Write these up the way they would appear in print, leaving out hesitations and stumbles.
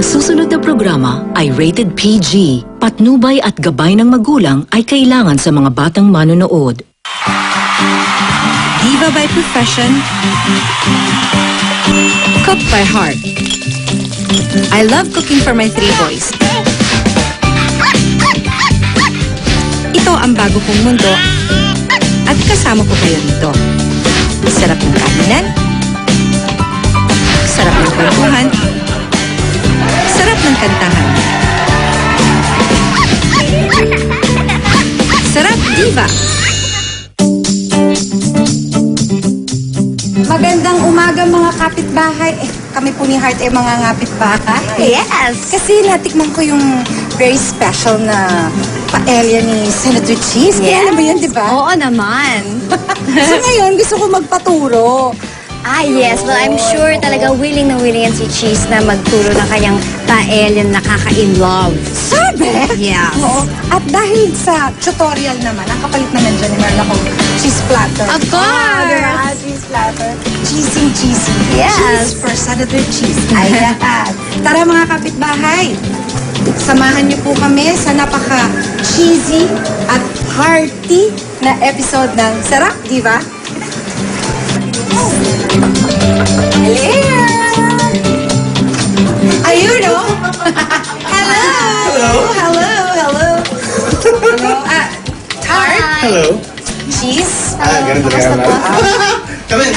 Ang susunod na programa ay rated PG. Patnubay at gabay ng magulang ay kailangan sa mga batang manonood. Diva by profession, cook by heart. I love cooking for my 3 boys. Ito ang bago kong mundo at kasama ko kayo rito. Sarap ng kainan, sarap ng kwentuhan, sarap ng kantahan. Sarap Diva! Magandang umaga mga kapitbahay. Kami po ni Heart ay mga kapitbahay. Yes! Kasi natikman ko yung very special na paella ni Senator Cheese. Kaya alam mo yan, di ba? Oo naman. So ngayon, gusto ko magpaturo. Yes. Well, I'm sure talaga willing na willing yan si Cheese na magturo ng kanyang paella na nakaka-in-love. Sabi? Yes. Oo. At dahil sa tutorial naman, ang kapalit naman dyan, meron akong cheese platter. Of course! Diba? Cheese platter. Cheesy. Yes. Cheese for Senator Cheese. Ayan. Tara mga kapitbahay. Samahan niyo po kami sa napaka-cheesy at hearty na episode ng Sarap Diva. Hello! Ayun, oh! Hello! Hello! Tart? Hello. Cheese? Ganun talaga naman. Come in.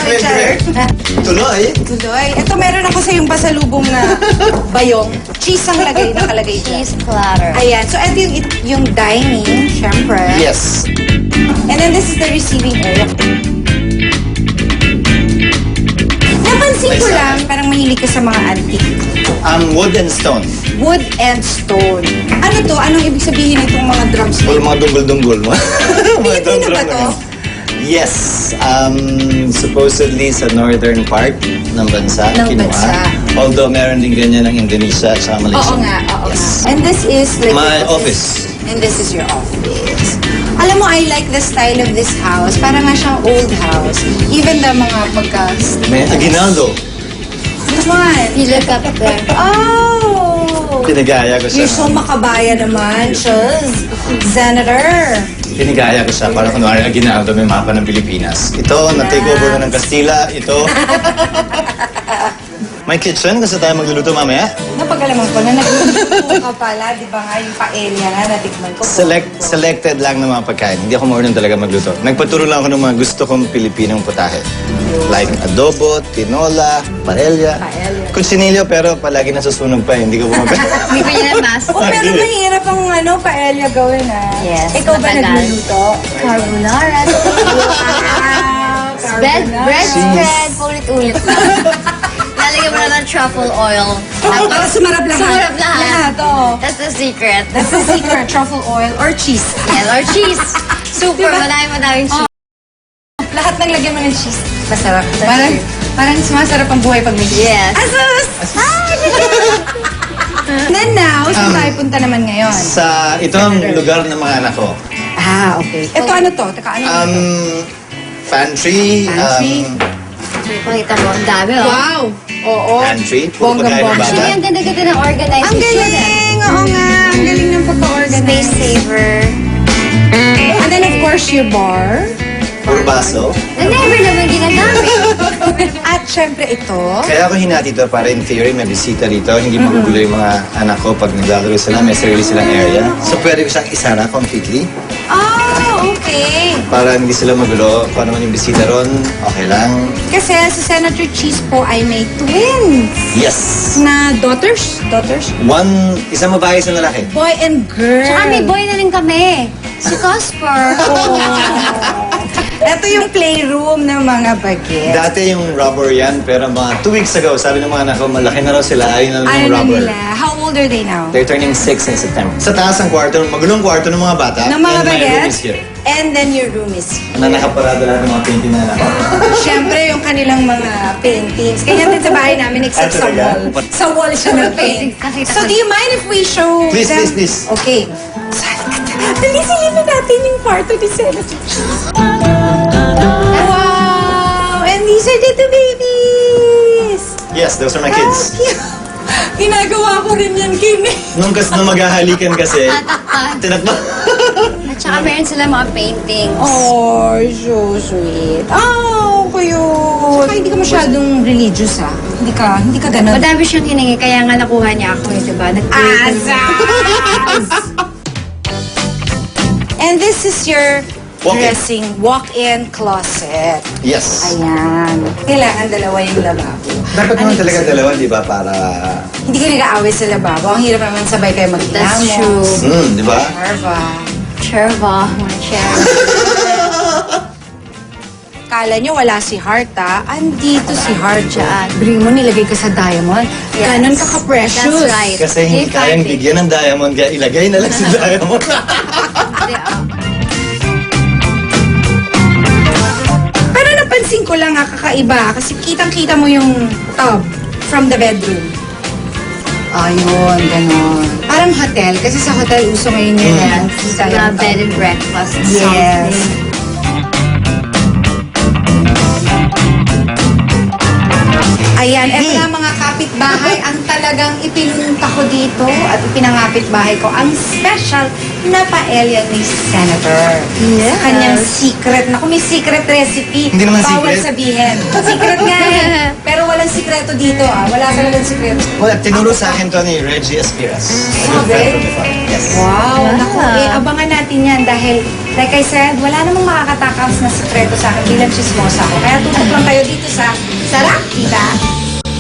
Tuloy. Tuloy. Ito, meron ako sa yung pasalubong na bayong. Cheese ang nakalagay dyan. Cheese platter. Ayan. So, ito yung dining, syempre. Yes. And then this is the receiving area. Napansin ko lang, parang mahilig ka sa mga antique. Wood and stone. Wood and stone. Ano to? Anong ibig sabihin itong mga drums? Well, mga dunggol-dunggol mo. Pilipino ba to? Yes. Supposedly sa northern part ng bansa. Ng kinuha. bansa. Although meron din ganyan ng Indonesia at sa Malaysia. Oo nga. Yes. And this is like My your office. And this is your office. Alam mo, I like the style of this house. Parang nga siyang old house. Even the mga May aguinaldo. Which one? You look up there. Oh! Pinagaya ko siya. You're so makabaya naman, Chuz. Senator. Pinagaya ko siya para kunwari aguinaldo may mapa ng Pilipinas. Ito, na-take over na ng Kastila. Ito. May kitchen kasi tayo magluluto mamaya. Napagalaman ko na nagluluto ka pala. Di ba nga yung paella nga natikman ko. Selected lang ng mga pagkain. Hindi ako marunong talaga magluto. Nagpaturo lang ako ng mga gusto kong Pilipinong putahe. Like adobo, tinola, paella. Kutsinilyo, pero palagi nasusunog pa. Hindi ko bumagay. Hindi ko yun mas. Oh, pero mahirap ang paella gawin Yes, Ikaw ba matagal. nagluluto? Carbonara. Bread spread. Paulit-ulit pa. Lalagyan mo na ng truffle oil. Para sumarap lahat. Sumarap lahat. Oo. That's the secret. That's the secret. Truffle oil or cheese. Yes, or cheese. Super, madaming cheese. Lahat ng lagyan mo ng cheese. Masarap. That's Parang sumasarap ang buhay pag may cheese. Yes. Asus! Then now, saan tayo punta naman ngayon? Sa itong lugar ng mga anak ko. Okay. Ito ano to? Teka, ano to? Pantry. Pantry? Pakita mo, ang dami oh. Wow! Oo. Pantry. Puro pagkain ng Bonggang-bongga. bata. Actually, ang ganda-ganda ng organization. Ang galing! Oo nga. Ang galing ng pagka-organize. Space saver. And then of course, your bar. Puro baso. Na never naman ginagamit. At syempre ito. Kaya ako hinati ito para in theory may bisita dito. Hindi magugulo yung mga anak ko pag naglalaro sila. May sarili silang area. So pwede ko siyang isara completely. Oh, okay. Para hindi sila magulo. Kung ano man yung bisita ron, okay lang. Kasi si Senator Cheese po ay may twins Yes! na daughters. Isang babae, isang lalaki. Boy and girl. Tsaka may boy na rin kami. Si Cosper. Ito yung playroom ng mga bagets. Dati yung rubber yan, pero mga 2 weeks ago, sabi ng mga anak ko, malaki na raw sila, ayaw na lang ng Ayaw na rubber. nila. How old are they now? They're turning 6 in September. Sa taas ng kwarto, magulong kwarto ng mga bata. Ng mga and my room is bagets. here. And then your room is here. Na nakaparado lahat ng mga painting na anak ko. Siyempre, yung kanilang mga paintings. Kaya din sa bahay namin, except sa talaga? wall. Sa wall siya nag-paint. Nakita So, ko. do you mind if we show Please, them? please. Okay. Dalisin na natin yung kwarto ni Senator. Wow! And these are the two babies! Yes, those are my How kids. cute! Ginagawa ko rin yan, Kimi. Nung maghahalikan kasi, tinakpan. At saka meron sila mga paintings. Oh, so sweet. Oh, cute. Hindi ka masyadong religious, ah. Hindi ka ganun. Madami siyang hiningi, kaya nga nakuha niya ako, diba? And this is your Walk-in. dressing walk-in closet. Yes. Ayan. Kailangan dalawa yung lababo. Dapat naman talaga ibig dalawa, di ba? Para... Hindi ka nag-aaway sa lababo. Ang hirap naman sabay kayo That's mag-ilamos. true. di ba? Marva. Cherva, mga chair. Kala nyo wala si Heart, ah. Andito si Heart dyan. Dyan. Bring mo, nilagay ka sa diamond. Yes. Ganon ka ka-precious. That's right. Kasi hindi Hey, kayang Fatih. bigyan ng diamond, kaya ilagay na lang si diamond. Pero napansin ko lang, kakaiba. Kasi kitang-kita mo yung tub from the bedroom. Ayun, ganon. Parang hotel. Kasi sa hotel, uso ngayon yun. Yes, Kita the yung bed tub. and breakfast. Yes. Something. Ayan, eto na mga kapitbahay, ang talagang ipinunta ko dito at ipinangapit bahay ko, ang special na paella ni Senator. Yes. Sa kanyang secret. Naku, may secret recipe. Hindi naman Bawal secret. sabihin. Secret nga eh. Pero walang sikreto dito ah. Wala talagang sikreto. Well, tinuro sa akin to ni Reggie Espiras. A good friend from the farm. Yes. Wow, naku, abangan natin yan dahil like I said, wala namang makakatakas na sekreto sa akin bilang chismosa ko. Kaya tutok lang kayo dito sa Sarap, diba?